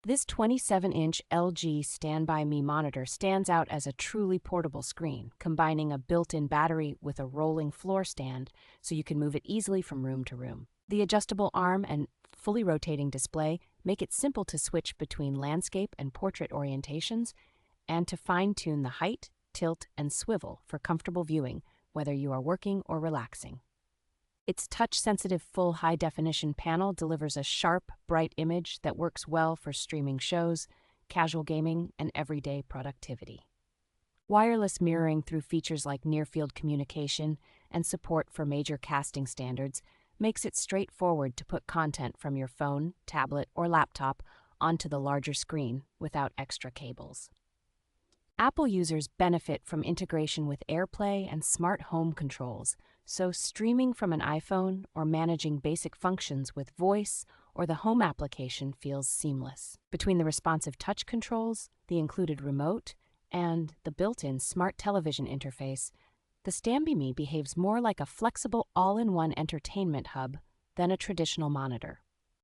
This 27-inch LG StanbyMe monitor stands out as a truly portable screen, combining a built-in battery with a rolling floor stand so you can move it easily from room to room. The adjustable arm and fully rotating display make it simple to switch between landscape and portrait orientations and to fine-tune the height, tilt, and swivel for comfortable viewing, whether you are working or relaxing. Its touch-sensitive full high-definition panel delivers a sharp, bright image that works well for streaming shows, casual gaming, and everyday productivity. Wireless mirroring through features like near-field communication and support for major casting standards makes it straightforward to put content from your phone, tablet, or laptop onto the larger screen without extra cables. Apple users benefit from integration with AirPlay and smart home controls, so streaming from an iPhone or managing basic functions with voice or the home application feels seamless. Between the responsive touch controls, the included remote, and the built-in smart television interface, the StanbyMe behaves more like a flexible all-in-one entertainment hub than a traditional monitor.